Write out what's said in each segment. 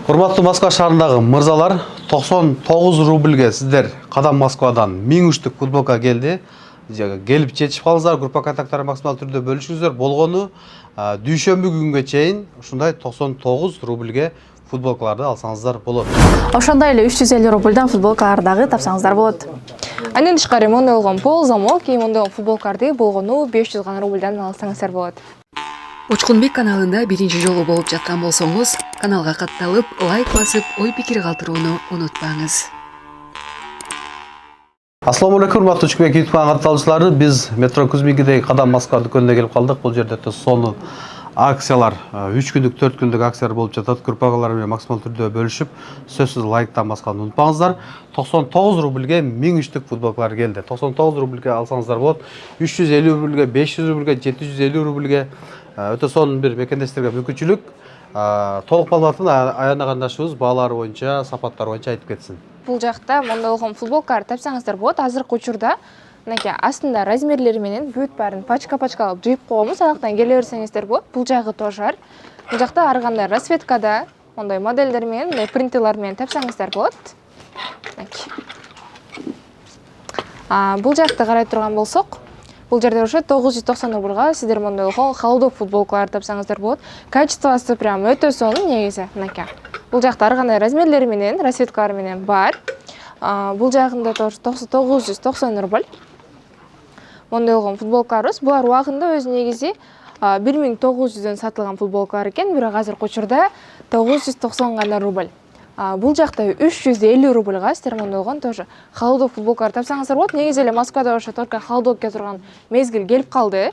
Урматтуу Москва шаарындагы мырзалар, 99 рубльге сиздер Кадам Москвадан 1003 футболка келди. Келип жетишип калыңыздар, группа контакттары максимал түрдө бөлүшүңүздөр. Болгону дүйшөмбү күнгө чейин ушундай 99 рубльге футболкаларды алсаңыздар болот. Ошондой эле 350 рубльдан футболкалардагы тапсаңыздар болот. Андан тышкары мондай болгон пол замок, мондай футболкаларды болгону 500 гана рубльдан алсаңыздар болот. Учкунбек каналында биринчи жолу болуп жаткан болсоңуз, каналга катталып, лайк басып, ой пикир калтырууну унутпаңыз. Ассаламу алейкум, урматтуу Учкунбек YouTube каналынын катталуучулары. Биз метро Кузмингидеги Кадам Москва дүкөнүнө келип калдык. Бул жерде сонун акциялар, 3 күндүк, 4 күндүк акциялар болуп жатат. Группалар менен максимал түрдө бөлүшүп, сөзсүз лайктан башканы унутпаңыздар. 99 рубльге 1003 футболкалар келди. 99 рубльге алсаңыздар болот. 350 рубльге, 500 рубльге, 750 рубльге өтө сонун бир мекендештерге мүмкүнчүлүк. Толук маалыматын Аяна кандашыбыз баалары боюнча, сапаттары боюнча айтып кетсин. Бул жакта мондай болгон футболкаларды тапсаңыздар болот. Азыркы учурда мынакей астында размерлери менен бүт баарын пачка-пачкалап жыйып койгонбуз. Анактан келе берсеңиздер болот. Бул жагы тоже. Бул жакта ар кандай расцветкада, мондай моделдер менен, мондай принтерлер менен тапсаңыздар болот. Бул жакты карай турган болсок, бул жерде ошо 990 рубльга сиздер мондай болгон халдоо футболкаларды тапсаңыздар болот. Качествосы прям өтө сонун негизи, мынакей. Бул жакта ар кандай размерлери менен, расцветкалары менен бар. Бул жагында тоже 990 рубль. Мондай болгон футболкаларыбыз. Булар убагында өз негизи 1900дөн сатылган футболкалар экен, бирок азыркы учурда 990 гана рубль. Бул жакта 350 рубльга сиздер мондай болгон тоже халдоо футболкаларды тапсаңыздар болот. Негизи эле Москвада ошо только халдоо кете турган мезгил келип калды.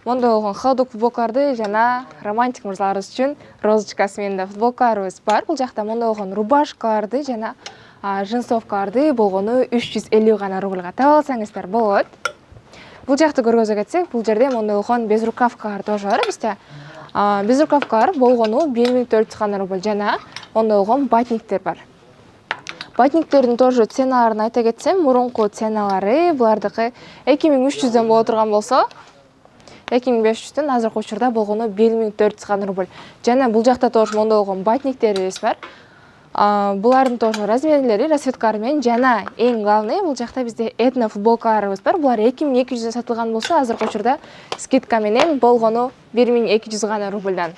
Мондай болгон халдоо футболкаларды жана романтик мырзаларыбыз үчүн розочкасы менен да футболкаларыбыз бар. Бул жакта мондай болгон рубашкаларды жана джинсовкаларды болгону 350 гана рубльга таба алсаңыздар болот. Бул жакты көргөзө кетсек, бул жерде мондай болгон безрукавкалар тоже бар бизде. Безрукавкалар болгону 1400 гана рубль жана мондай болгон батниктер бар. Батниктердин тоже ценаларын айта кетсем, мурунку ценалары булардыкы 2300дөн боло турган болсо, 2500дөн азыркы учурда болгону 1400 гана рубль. Жана бул жакта тоже мондай болгон батниктерибиз бар. Булардын тоже размерлери, расцветкалары менен жана эң главный бул жакта бизде этно футболкаларыбыз бар. Булар 2200дөн сатылган болсо, азыркы учурда скидка менен болгону 1200 гана рубльдан.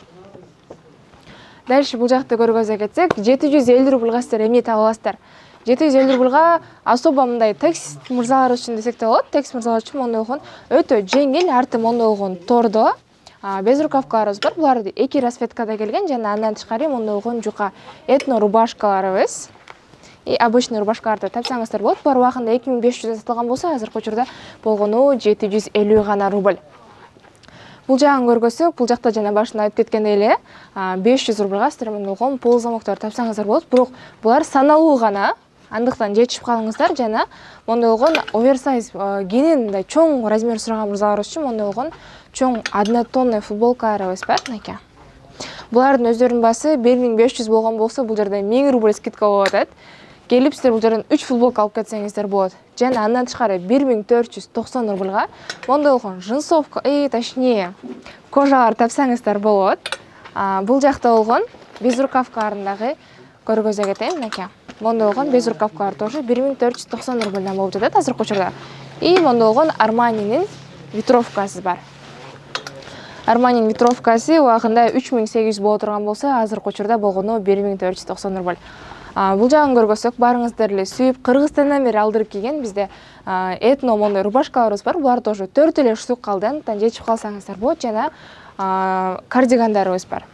Дальше бул жакты көргөзө кетсек, 750 рубльга сиздер эмне таба аласыздар? 750 рубльга особо мындай таксист мырзалар үчүн десек те болот. Таксист мырзалар үчүн мондай болгон өтө жеңил, арты мондай болгон тордо безрукавкаларыбыз бар. Булар эки расцветкада келген жана андан тышкары мондай болгон жука этно рубашкаларыбыз. Обычный рубашкаларды тапсаңыздар болот. Булар убагында 2500дөн сатылган болсо, азыркы учурда болгону 750 гана рубль. Бул жагын көргөзсөк, бул жакта жана башында айтып кеткендей эле 500 рубльга сиздер мондай болгон пол замоктор тапсаңыздар болот. Бирок булар саналуу гана. Андыктан жетишип калыңыздар жана мондай болгон оверсайз кенен мындай чоң размер сураган мырзаларыбыз үчүн мондай болгон чоң однотонный футболкаларыбыз бар мынакей. Булардын өздөрүнүн баасы 1500 болгон болсо, бул жерде 1000 рубль скидка болуп атат. Келип сиздер бул жерден 3 футболка алып кетсеңиздер болот. Жана андан тышкары 1490 рубльга мондай болгон джинсовка, точнее, кожалар тапсаңыздар болот. Бул жакта болгон безрукавкаларындагы көргөзө кетейин мынакей. Мондай болгон безрукавкалар тоже 1490 рубльдан болуп жатат азыркы учурда. Мондай болгон Armani'нин ветровкасы бар. Armani'нин ветровкасы убагында 3800 боло турган болсо, азыркы учурда болгону 1490 рубль. Бул жагын көргөзсөк, барыңыздар эле сүйүп, Кыргызстандан бери алдырып келген бизде этно мондай рубашкаларыбыз бар. Булар тоже 4 эле штук калды, антан жетишип калсаңыздар болот. Жана кардигандарыбыз бар.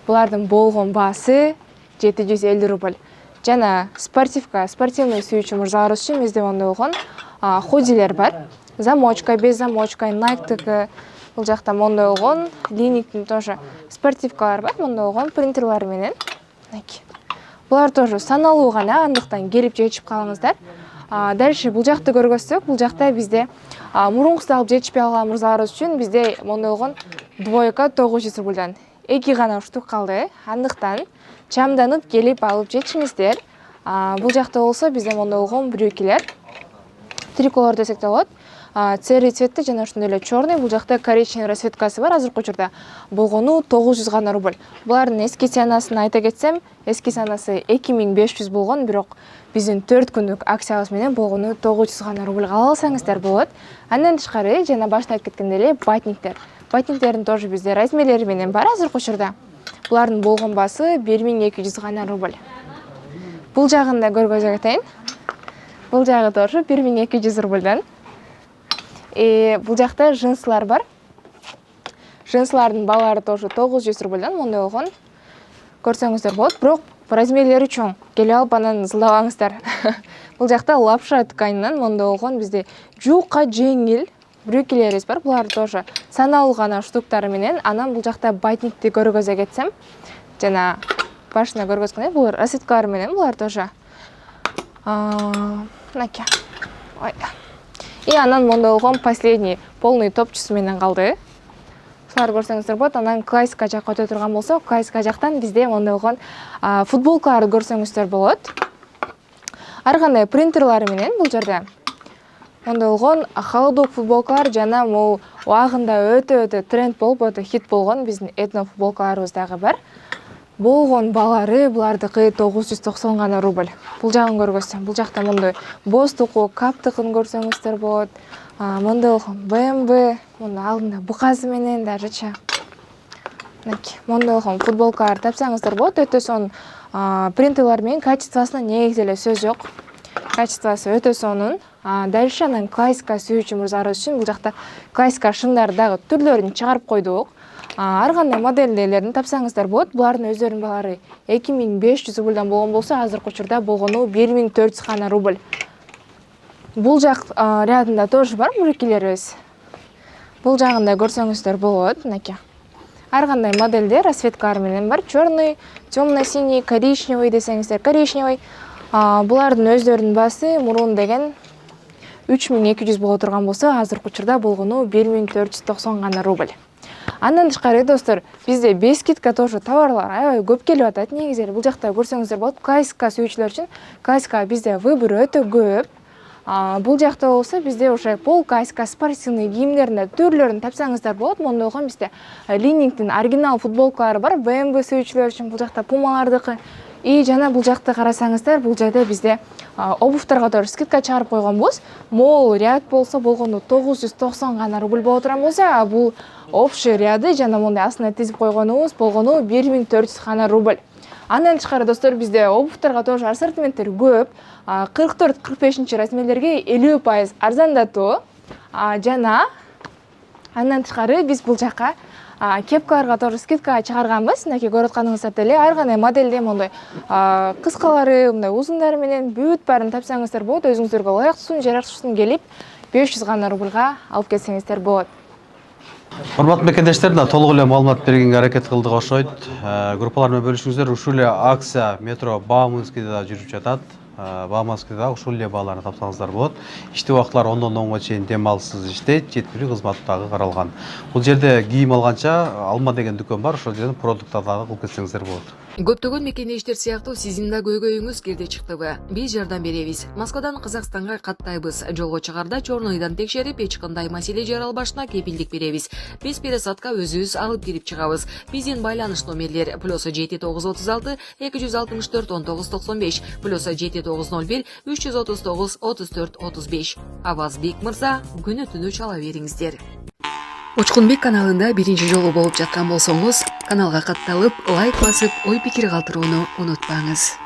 Булардын болгон баасы 750 рубль. Жана спортивный сүйүүчү мырзаларыбыз үчүн бизде мондай болгон ходилер бар. Замочка, без замочка, Nike-тыгы. Бул жакта мондай болгон Линиктин тоже спортивкалар бар, мондай болгон принтерлер менен. Булар тоже саналуу гана, андыктан келип жетишип калыңыздар. Дальше бул жакты көргөзсөк, бул жакта бизде мурункусу алып жетишпей калган мырзаларыбыз үчүн бизде мондай болгон двойка 900 рубльдан 2 гана штук калды. Андыктан чамданып келип алып жетишиңиздер. Бул жакта болсо бизде мондай болгон брюкелер, триколор десек те болот. церри цветти жана ошондой эле черный, бул жакта коричневый расцветкасы бар. Азыркы учурда болгону 900 гана рубль. Булардын эски ценасын айта кетсем, эски ценасы 2500 болгон, бирок биздин 4 күндүк акциябыз менен болгону 900 гана рубльга ала алсаңыздар болот. Андан тышкары жана башта айтып кеткендей эле батниктер. Батниктердин тоже бизде размерлери менен бар азыркы учурда. Булардын болгон баасы 1200 гана рубль. Бул жагын да көргөзө кетейин. Бул жагы тоже 1200 рубльдан. Бул жакта джинсылар бар. Джинсылардын баалары тоже 900 рубльдан, мондай болгон. Көрсөңүздөр болот, бирок размерлери чоң. Келип алып анан ызылдабаңыздар. Бул жакта лапша тканынан мондай болгон бизде жука жеңил брюкелерибиз бар. Булар тоже саналуу гана штуктары менен. Анан бул жакта батникти көргөзө кетсем, жана башына көргөзгөндөй, бул расцветкалар менен булар тоже. Мынакей. Ой. И анан мондай болгон последний полный топчусу менен калды. Сулар көрсөңүздөр болот. Анан классика жакка өтө турган болсо, классика жактан бизде мондай болгон футболкаларды көрсөңүздөр болот. Ар кандай принтерлары менен бул жерде мондай болгон холодок футболкалар жана могу убагында өтө тренд болуп, өтө хит болгон биздин этно футболкаларыбыз дагы бар. Болгон баалары булардыкы 990 гана рубль. Бул жагын көргөзсөм, бул жакта мондай бостуку, каптыкын көрсөңүздөр болот. Мондай болгон BMW, мондай алдында буказы менен дажыча. Мынакей, мондай болгон футболкалар тапсаңыздар болот. Өтө сонун принтерлар менен качествосуна негизи эле сөз жок. Качествосы өтө сонун. Дальше анан классика сүйүүчү мырзаларыбыз үчүн бул жакта классика шымдар дагы түрлөрүн чыгарып койдук. Ар кандай модельдерин тапсаңыздар болот. Булардын өздөрүнүн баалары 2500 рубльдан болгон болсо, азыркы учурда болгону 1400 гана рубль. Бул жак рядында тоже бар брюкелерибиз. Бул жагында көрсөңүздөр болот, мынакей. Ар кандай модельдер расцветкалар менен бар. Черный, темно-синий, коричневый десеңиздер, коричневый. Булардын өздөрүнүн баасы мурун деген 3200 боло турган болсо, азыркы учурда болгону 1490 гана рубль. Андан тышкары достор, бизде без скидка тоже товарлар аябай көп келип атат. Негизи бул жакта көрсөңүздөр болот. Классика сүйүүчүлөр үчүн классика бизде выбор өтө көп. Бул жакта болсо бизде уже пол классика спортивный кийимдердин түрлөрүн тапсаңыздар болот. Мондай болгон бизде Линингтин оригинал футболкалары бар. BMW сүйүүчүлөр үчүн бул жакта Пумалардыкы. И жана бул жакта карасаңыздар, бул жерде бизде обувтарга тоже скидка чыгарып койгонбуз. Мол ряд болсо болгону 990 гана рубль боло турган болсо, бул общий ряды жана мондай астына тизип койгонубуз болгону 1400 гана рубль. Андан тышкары достор, бизде обувтарга тоже ассортименттер көп. 44-45 размерлерге 50% арзандатуу. Жана андан тышкары биз бул жакка кепкаларга тоже скидка чыгарганбыз. Мынакей көрүп атканыңыздардай эле ар кандай модельде мондай кыскалары, мындай узундары менен бүт баарын тапсаңыздар болот. Өзүңүздөргө ылайыктуусун, жараштуусун келип 500 гана рубльга алып келсеңиздер болот. Урматтуу мекендештер, толук эле маалымат бергенге аракет кылдык окшойт. Группалар менен бөлүшүңүздөр. Ушул эле акция метро Бауманскийде да жүрүп жатат. Бауманскийде ушул эле бааларны тапсаңыздар болот. Иштөө убактылары 10-дон 10га чейин дем алыссыз иштейт, жеткиликтүү кызмат дагы каралган. Бул жерде кийим алганча Алма деген дүкөн бар, ошол жерден продукттар дагы кылып кетсеңиздер болот. Көптөгөн мекендештер сыяктуу сиздин да көйгөйүңүз кирди чыктыбы? Биз жардам беребиз. Москвадан Казакстанга каттайбыз. Жолго чыгарда чорнойдан текшерип, эч кандай маселе жаралбашына кепилдик беребиз. Биз пересадка өзүбүз алып кирип чыгабыз. Биздин байланыш номерлер +7936 264 1995 +7901 339 34 35. Авазбек мырза, күнү түнү чала бериңиздер. Учкунбек каналында биринчи жолу болуп жаткан болсоңуз, каналга катталып, лайк басып, ой пикир калтырууну унутпаңыз.